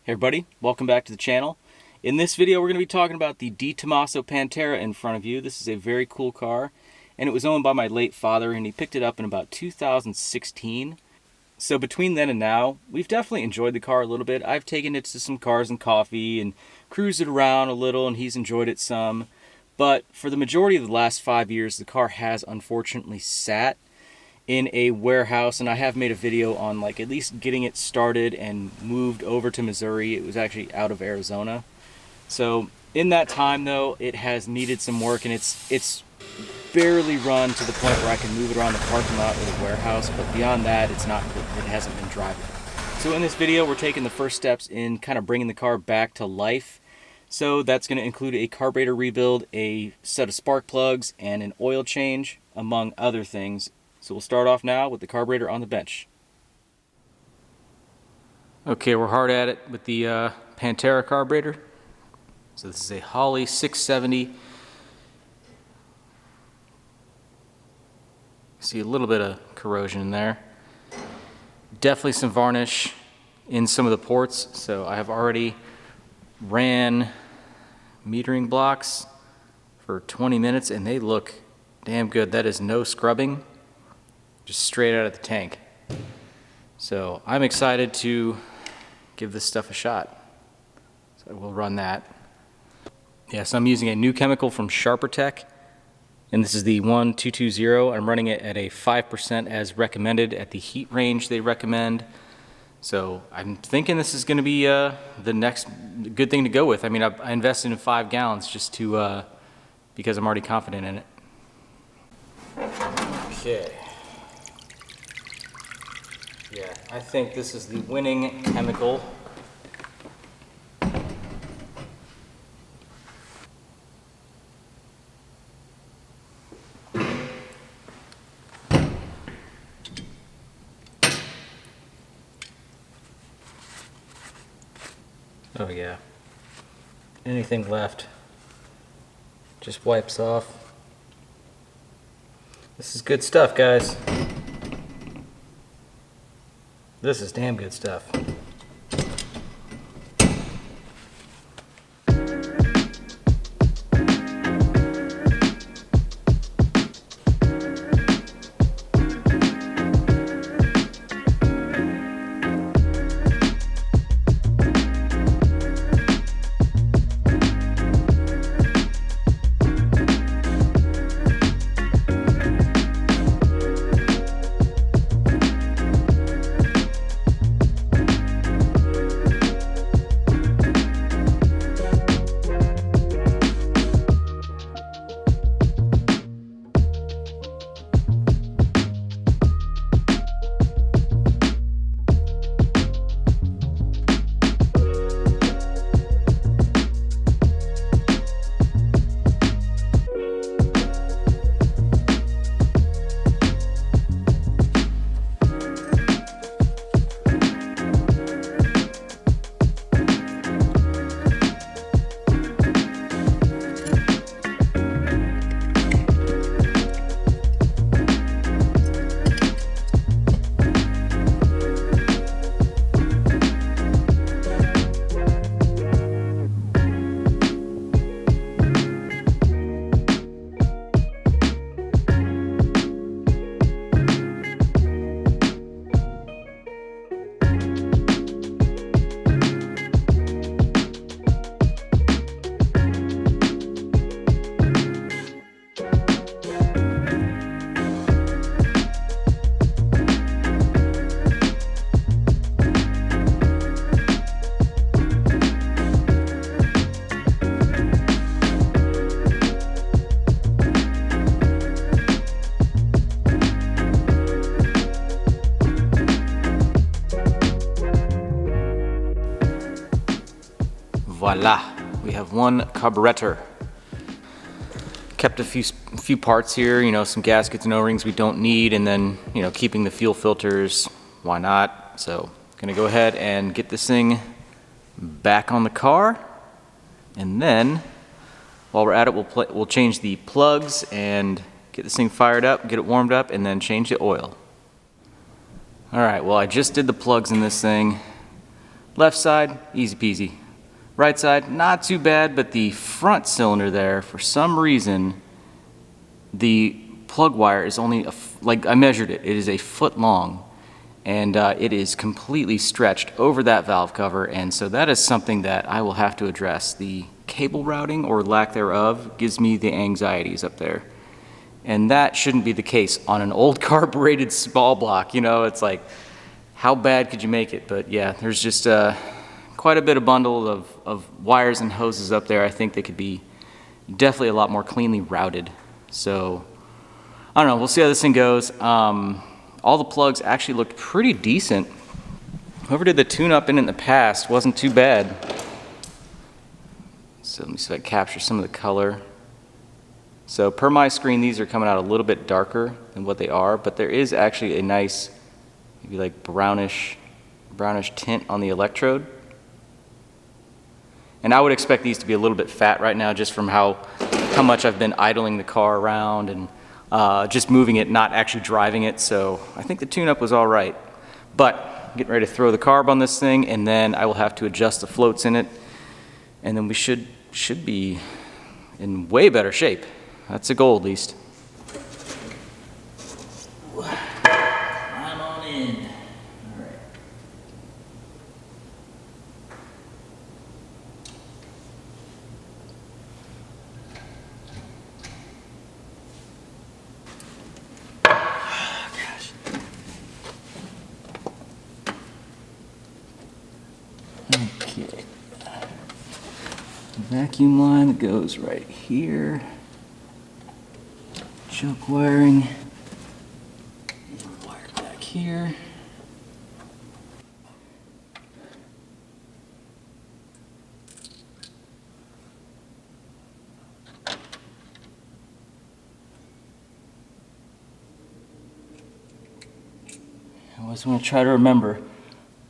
Hey everybody, welcome back to the channel. In this video we're going to be talking about the Detomaso Pantera in front of you. This is a very cool car, and it was owned by my late father, and he picked it up in about 2016. So between then and now, we've definitely enjoyed the car a little bit. I've taken it to some Cars and Coffee and cruised it around a little, and he's enjoyed it some. But for the majority of the last 5 years, the car has unfortunately sat in a warehouse, and I have made a video on at least getting it started and moved over to Missouri. It was actually out of Arizona. So in that time though, it has needed some work, and it's barely run to the point where I can move it around the parking lot or the warehouse, but beyond that it hasn't been drivable. So in this video we're taking the first steps in kind of bringing the car back to life. So that's going to include a carburetor rebuild, a set of spark plugs, and an oil change, among other things. So we'll start off now with the carburetor on the bench. Okay, we're hard at it with the Pantera carburetor. So this is a Holley 670. See a little bit of corrosion in there. Definitely some varnish in some of the ports. So I have already ran metering blocks for 20 minutes and they look damn good. That is no scrubbing. Just straight out of the tank. So I'm excited to give this stuff a shot. So I will run that. Yes, I'm using a new chemical from Sharpertech, and this is the 1220. I'm running it at a 5% as recommended at the heat range they recommend. So I'm thinking this is going to be the next good thing to go with. I mean, I invested in 5 gallons just to because I'm already confident in it. Okay. Yeah, I think this is the winning chemical. Oh yeah. Anything left just wipes off. This is good stuff, guys. This is damn good stuff. Voila, we have one carburetor. Kept a few parts here, you know, some gaskets and O-rings we don't need, and then, you know, keeping the fuel filters, why not? So, gonna go ahead and get this thing back on the car, and then while we're at it, we'll change the plugs and get this thing fired up, get it warmed up, and then change the oil. All right, well, I just did the plugs in this thing. Left side, easy peasy. Right side, not too bad, but the front cylinder there, for some reason, the plug wire is only, like I measured it, it is a foot long, and it is completely stretched over that valve cover, and so that is something that I will have to address. The cable routing, or lack thereof, gives me the anxieties up there. And that shouldn't be the case on an old carbureted small block, you know, it's like, how bad could you make it? But yeah, there's just quite a bit of bundle of wires and hoses up there. I think they could be definitely a lot more cleanly routed. So, I don't know, we'll see how this thing goes. All the plugs actually looked pretty decent. Whoever did the tune-up in the past wasn't too bad. So let me see if I capture some of the color. So per my screen, these are coming out a little bit darker than what they are, but there is actually a nice, maybe like brownish tint on the electrode. And I would expect these to be a little bit fat right now, just from how much I've been idling the car around and just moving it, not actually driving it. So I think the tune-up was all right. But I'm getting ready to throw the carb on this thing, and then I will have to adjust the floats in it, and then we should be in way better shape. That's a goal, at least. I'm on in. All right. Oh, gosh. Okay. Vacuum line that goes right here. Choke wiring, wire back here. I always want to try to remember,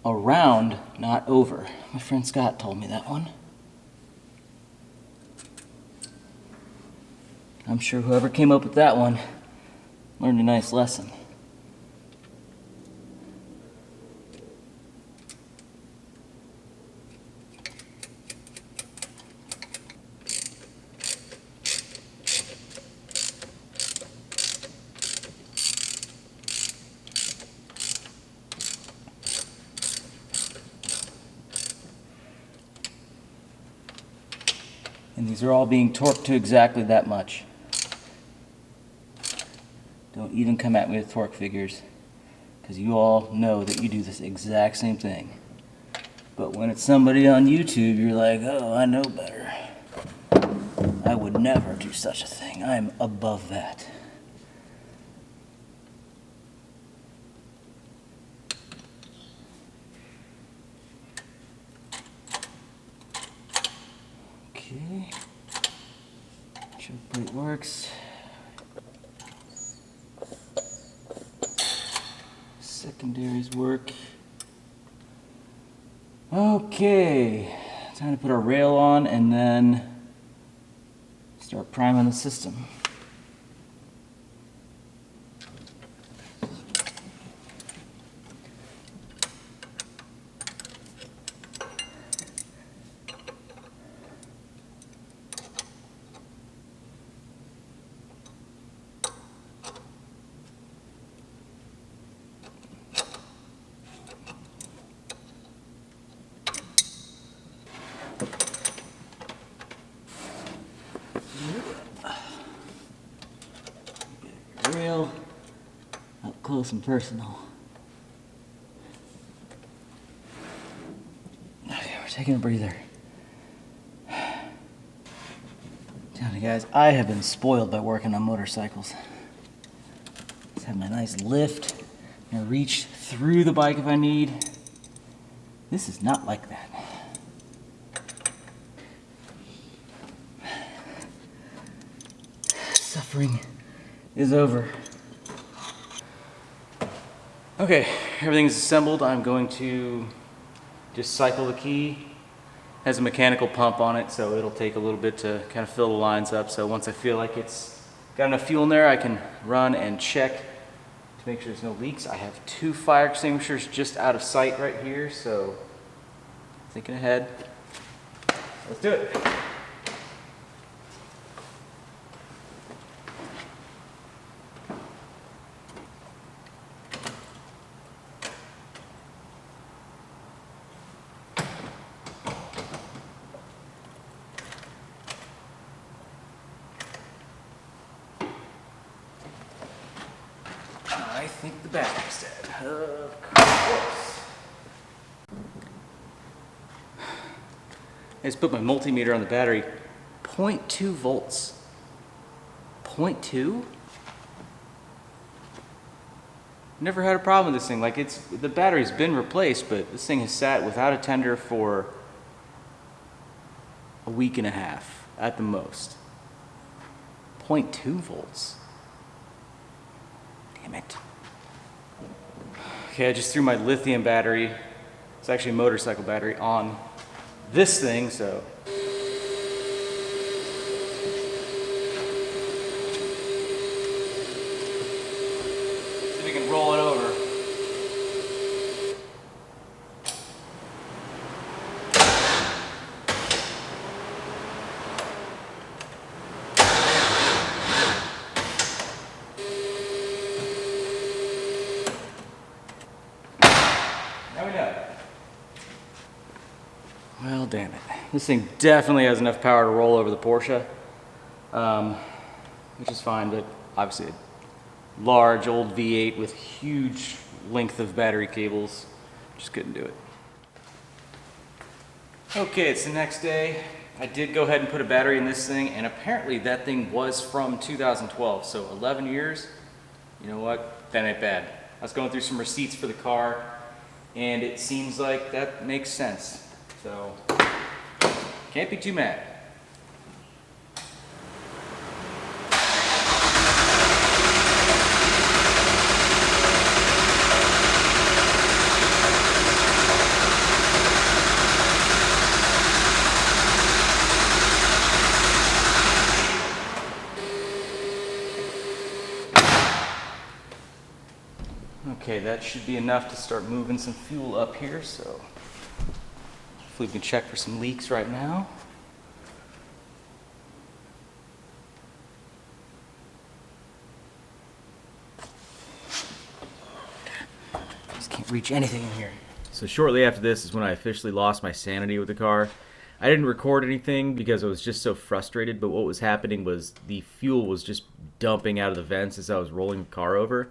around, not over. My friend Scott told me that one. I'm sure whoever came up with that one learned a nice lesson. And these are all being torqued to exactly that much. Don't even come at me with torque figures, because you all know that you do this exact same thing. But when it's somebody on YouTube, you're like, oh, I know better. I would never do such a thing. I am above that. Okay. Choke plate works. Secondaries work. Okay, time to put our rail on and then start priming the system. Rail up close and personal. Okay, we're taking a breather. Tell you guys, I have been spoiled by working on motorcycles. Just have my nice lift and reach through the bike if I need. This is not like that. Suffering is over. Okay, everything's assembled. I'm going to just cycle the key. It has a mechanical pump on it, so it'll take a little bit to kind of fill the lines up. So once I feel like it's got enough fuel in there, I can run and check to make sure there's no leaks. I have 2 fire extinguishers just out of sight right here, so Thinking ahead. Let's do it. I think the battery's dead. Of course. I just put my multimeter on the battery. 0.2 volts. 0.2? Never had a problem with this thing. Like, the battery's been replaced, but this thing has sat without a tender for a week and a half at the most. 0.2 volts. Damn it. Okay, I just threw my lithium battery, it's actually a motorcycle battery, on this thing, so. See if we can roll it over. Now we know. Well, damn it. This thing definitely has enough power to roll over the Porsche, which is fine, but obviously a large old V8 with huge length of battery cables, just couldn't do it. Okay, it's the next day. I did go ahead and put a battery in this thing, and apparently that thing was from 2012, so 11 years. You know what? That ain't bad. I was going through some receipts for the car, and it seems like that makes sense. So, can't be too mad. Okay, that should be enough to start moving some fuel up here, so hopefully we can check for some leaks right now. Just can't reach anything in here. So shortly after this is when I officially lost my sanity with the car. I didn't record anything because I was just so frustrated, but what was happening was the fuel was just dumping out of the vents as I was rolling the car over.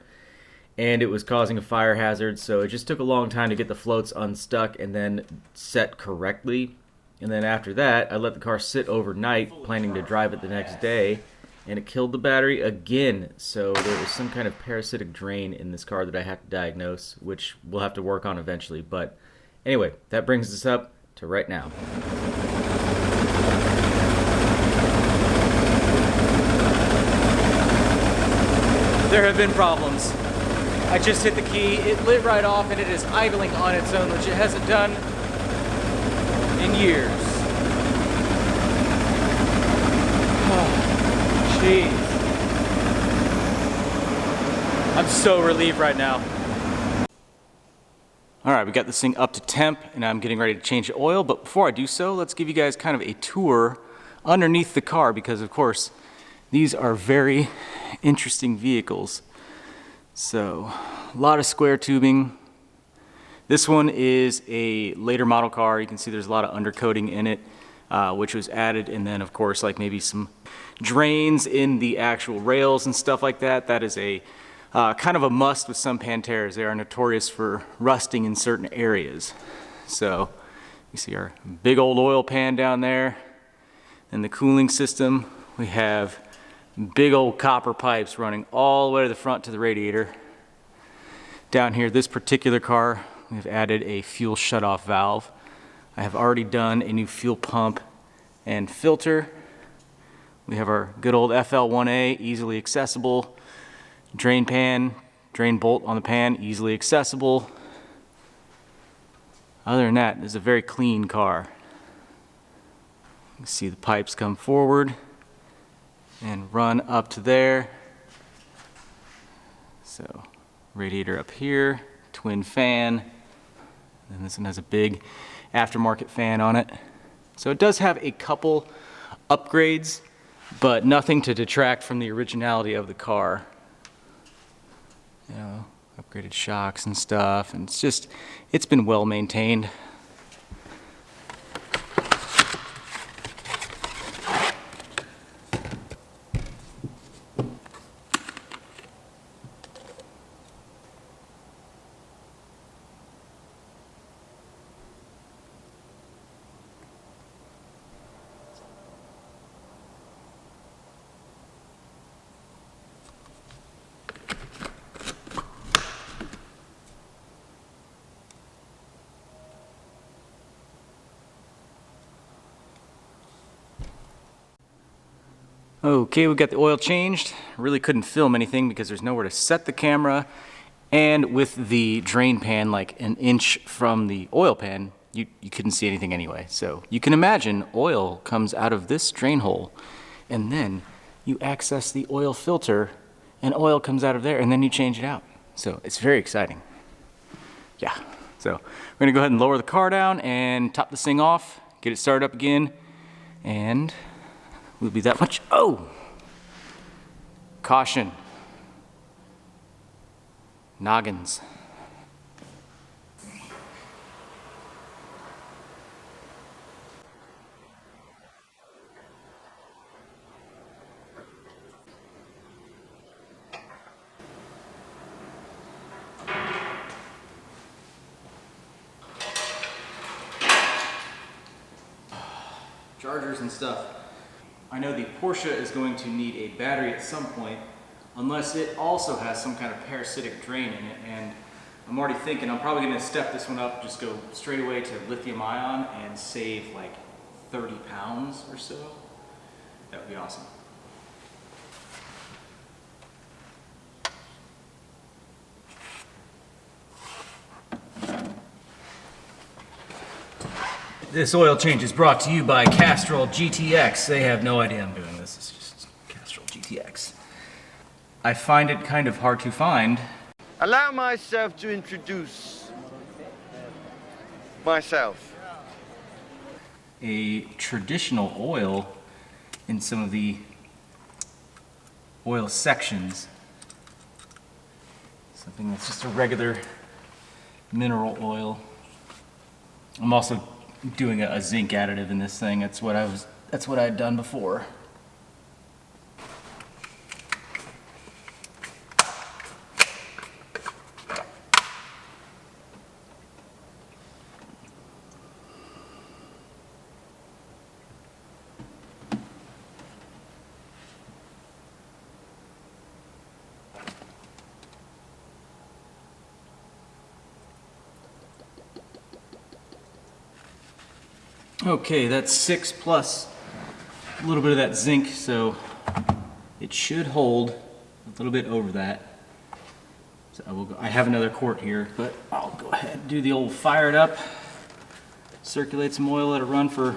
And it was causing a fire hazard, so it just took a long time to get the floats unstuck and then set correctly. And then after that, I let the car sit overnight, planning to drive it the next day, and it killed the battery again. So there was some kind of parasitic drain in this car that I had to diagnose, which we'll have to work on eventually. But anyway, that brings us up to right now. There have been problems. I just hit the key, it lit right off, and it is idling on its own, which it hasn't done in years. Oh, jeez. I'm so relieved right now. All right, we got this thing up to temp, and I'm getting ready to change the oil, but before I do so, let's give you guys kind of a tour underneath the car, because of course, these are very interesting vehicles. So, a lot of square tubing. This one is a later model car. You can see there's a lot of undercoating in it, which was added, and then of course like maybe some drains in the actual rails and stuff like that. That is a kind of a must with some Panteras. They are notorious for rusting in certain areas. So, you see our big old oil pan down there, and the cooling system. We have big old copper pipes running all the way to the front to the radiator. Down here, this particular car, we've added a fuel shutoff valve. I have already done a new fuel pump and filter. We have our good old FL1A, easily accessible. Drain pan, drain bolt on the pan, easily accessible. Other than that, this is a very clean car. You can see the pipes come forward and run up to there. So, radiator up here, twin fan, and this one has a big aftermarket fan on it. So it does have a couple upgrades, but nothing to detract from the originality of the car. You know, upgraded shocks and stuff, and it's been well maintained. Okay, we got the oil changed. Really couldn't film anything because there's nowhere to set the camera. And with the drain pan like an inch from the oil pan, you couldn't see anything anyway. So you can imagine oil comes out of this drain hole, and then you access the oil filter and oil comes out of there, and then you change it out. So it's very exciting. Yeah, so we're gonna go ahead and lower the car down and top this thing off, get it started up again, and we'll be that much. Oh! Caution. Noggins. Chargers and stuff. I know the Porsche is going to need a battery at some point, unless it also has some kind of parasitic drain in it, and I'm already thinking I'm probably going to step this one up, just go straight away to lithium ion and save like 30 pounds or so. That would be awesome. This oil change is brought to you by Castrol GTX. They have no idea I'm doing this. It's just Castrol GTX. I find it kind of hard to find. Allow myself to introduce myself. A traditional oil in some of the oil sections. Something that's just a regular mineral oil. I'm also doing a zinc additive in this thing. That's what I had done before. Okay, that's 6 plus a little bit of that zinc, so it should hold a little bit over that. So I have another quart here, but I'll go ahead and do the old fire it up, circulate some oil, let it run for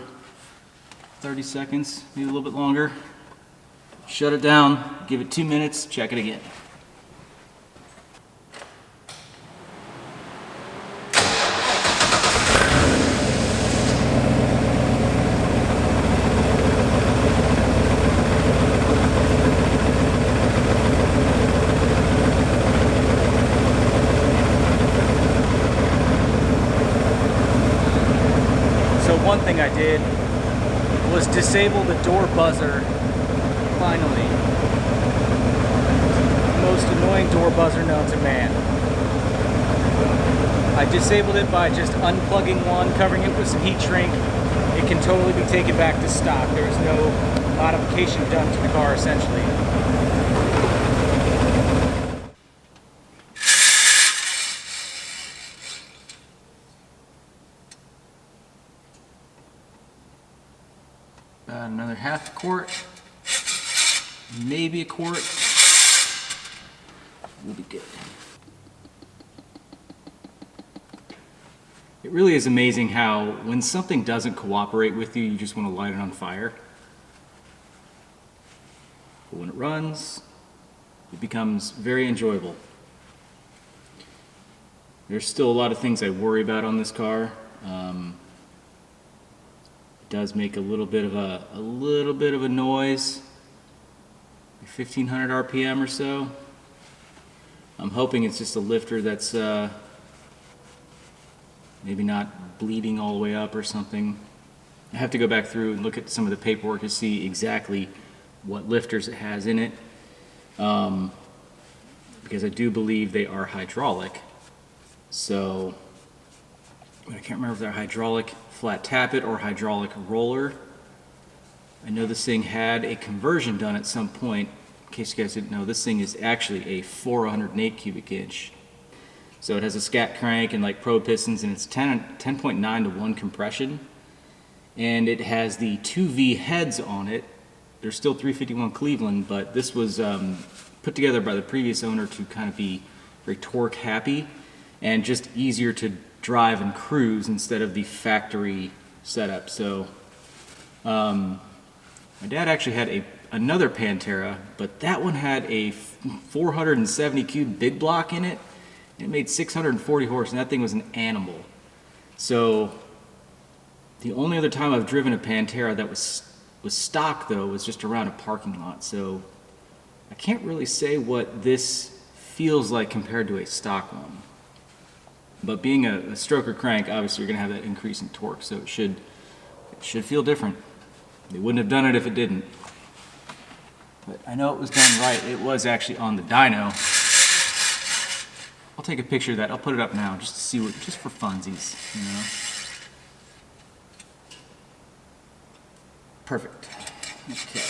30 seconds, maybe a little bit longer. Shut it down, give it 2 minutes, check it again. One thing I did was disable the door buzzer, finally. Most annoying door buzzer known to man. I disabled it by just unplugging one, covering it with some heat shrink. It can totally be taken back to stock. There's no modification done to the car, essentially. Another half quart, maybe a quart. We'll be good. It really is amazing how when something doesn't cooperate with you, you just want to light it on fire. But when it runs, it becomes very enjoyable. There's still a lot of things I worry about on this car. does make a little bit of a noise, 1500 RPM or so. I'm hoping it's just a lifter that's maybe not bleeding all the way up or something. I have to go back through and look at some of the paperwork to see exactly what lifters it has in it, because I do believe they are hydraulic. So I can't remember if they're hydraulic flat tappet or hydraulic roller. I know this thing had a conversion done at some point. In case you guys didn't know, this thing is actually a 408 cubic inch. So it has a scat crank and like probe pistons, and it's 10.9 to 1 compression. And it has the 2V heads on it. They're still 351 Cleveland, but this was put together by the previous owner to kind of be very torque happy and just easier to drive and cruise instead of the factory setup. So my dad actually had another Pantera, but that one had a 470 cube big block in it. It made 640 horse, and that thing was an animal. So the only other time I've driven a Pantera that was stock, though, was just around a parking lot. So I can't really say what this feels like compared to a stock one. But being a stroker crank, obviously you're going to have that increase in torque, so it should feel different. They wouldn't have done it if it didn't. But I know it was done right. It was actually on the dyno. I'll take a picture of that. I'll put it up now just to see just for funsies, you know. Perfect. Okay.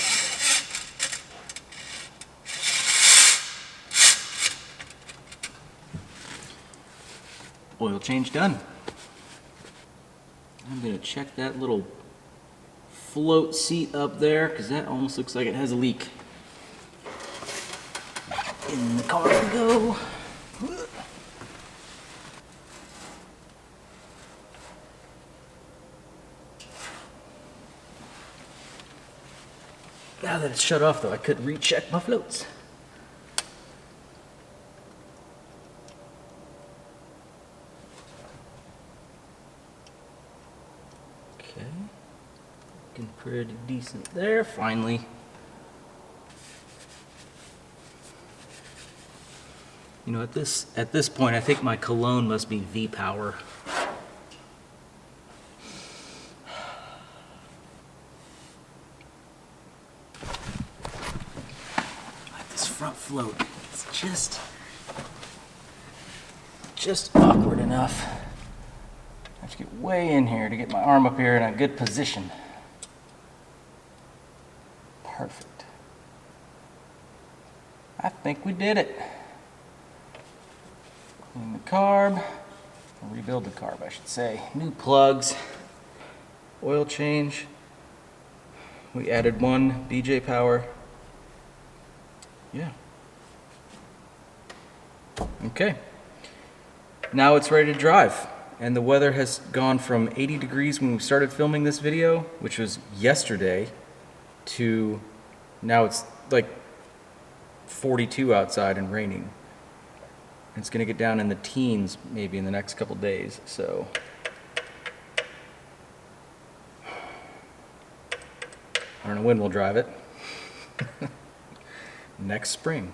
Oil change done. I'm going to check that little float seat up there because that almost looks like it has a leak. In the car we go. Now that it's shut off, though, I could recheck my floats. Okay, looking pretty decent there, finally. You know, at this point, I think my cologne must be V-Power. Front float. It's just awkward enough. I have to get way in here to get my arm up here in a good position. Perfect. I think we did it. Clean the carb, or rebuild the carb, I should say. New plugs, oil change. We added one BJ power. Yeah. Okay. Now it's ready to drive. And the weather has gone from 80 degrees when we started filming this video, which was yesterday, to now it's like 42 outside and raining. It's going to get down in the teens maybe in the next couple days. So I don't know when we'll drive it. Next spring.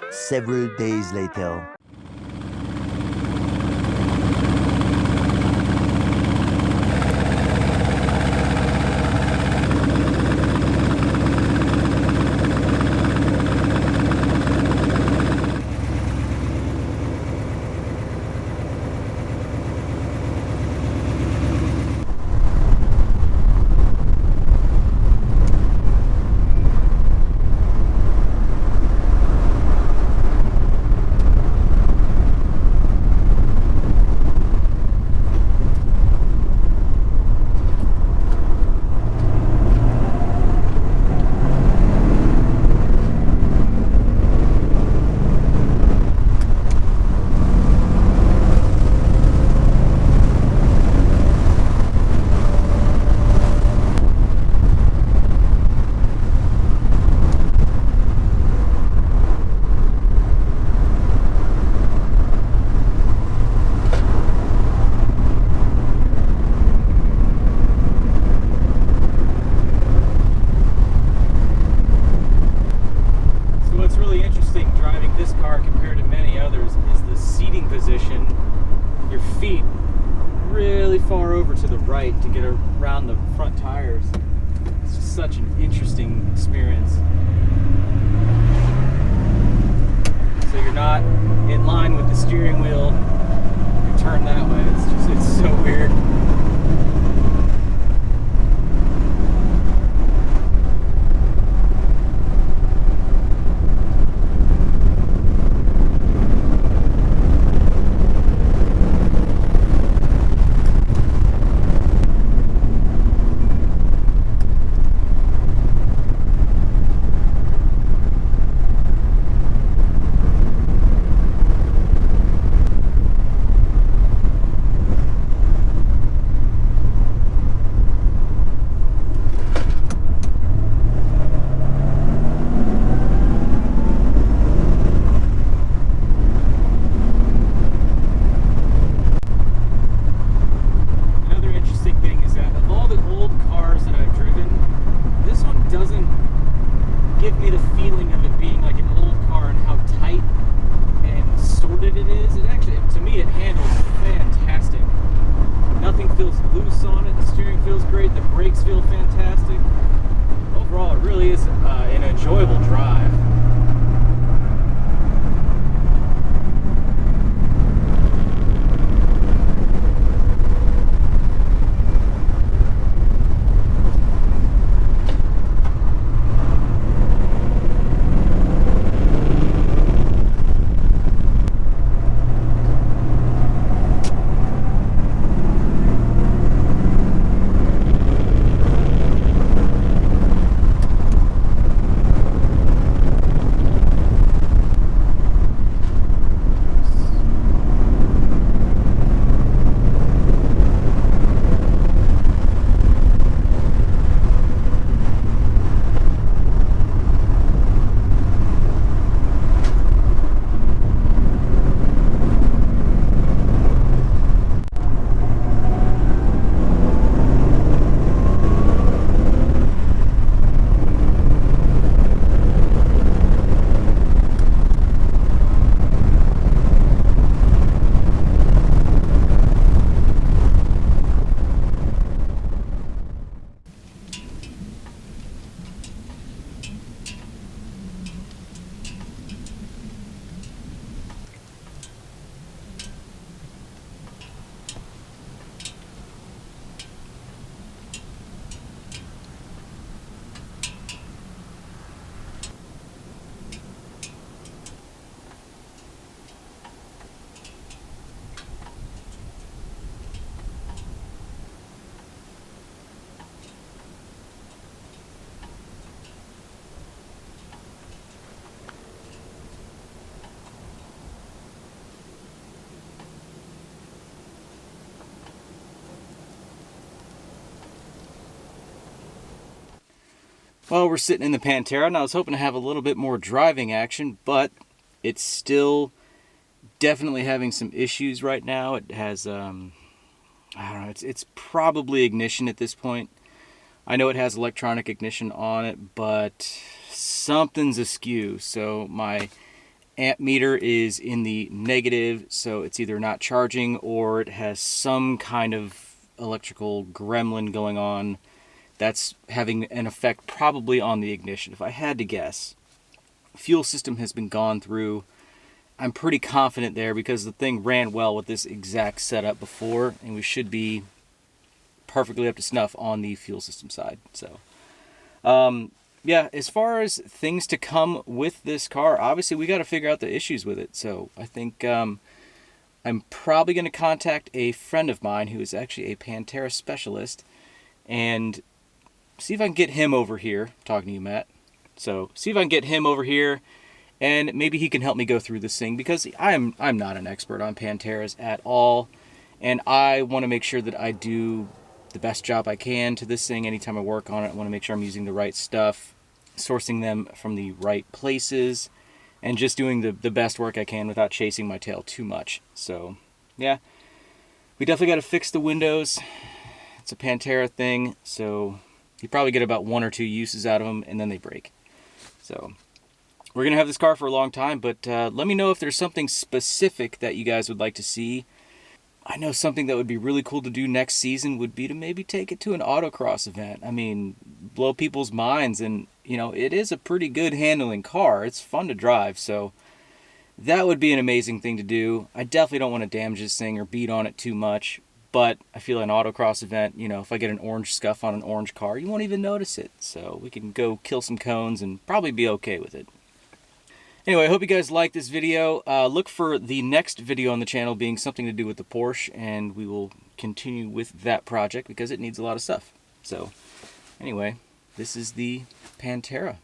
Several days later. really far over to the right to get around the front tires. It's just such an interesting experience. So you're not in line with the steering wheel, you turn that way. It's so weird. Give me the feeling of it being like an old car and how tight and sorted it is. It actually, to me, it handles fantastic. Nothing feels loose on it. The steering feels great. The brakes feel fantastic. Overall, it really is an enjoyable drive. Well, we're sitting in the Pantera, and I was hoping to have a little bit more driving action, but it's still definitely having some issues right now. It has, I don't know, it's probably ignition at this point. I know it has electronic ignition on it, but something's askew. So my amp meter is in the negative, so it's either not charging or it has some kind of electrical gremlin going on that's having an effect probably on the ignition. If I had to guess, fuel system has been gone through. I'm pretty confident there because the thing ran well with this exact setup before, and we should be perfectly up to snuff on the fuel system side. So, yeah, as far as things to come with this car, obviously we got to figure out the issues with it. So I think I'm probably going to contact a friend of mine who is actually a Pantera specialist and see if I can get him over here. I'm talking to you, Matt. So see if I can get him over here, and maybe he can help me go through this thing, because I'm not an expert on Panteras at all, and I want to make sure that I do the best job I can to this thing anytime I work on it. I want to make sure I'm using the right stuff, sourcing them from the right places, and just doing the best work I can without chasing my tail too much. So, yeah, we definitely got to fix the windows. It's a Pantera thing, so you probably get about 1 or 2 uses out of them, and then they break. So we're going to have this car for a long time, but let me know if there's something specific that you guys would like to see. I know something that would be really cool to do next season would be to maybe take it to an autocross event. I mean, blow people's minds, and it is a pretty good handling car. It's fun to drive, so that would be an amazing thing to do. I definitely don't want to damage this thing or beat on it too much, but I feel an autocross event, if I get an orange scuff on an orange car, you won't even notice it. So we can go kill some cones and probably be okay with it. Anyway, I hope you guys like this video. Look for the next video on the channel being something to do with the Porsche, and we will continue with that project because it needs a lot of stuff. So, anyway, this is the Pantera.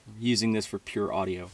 I'm using this for pure audio.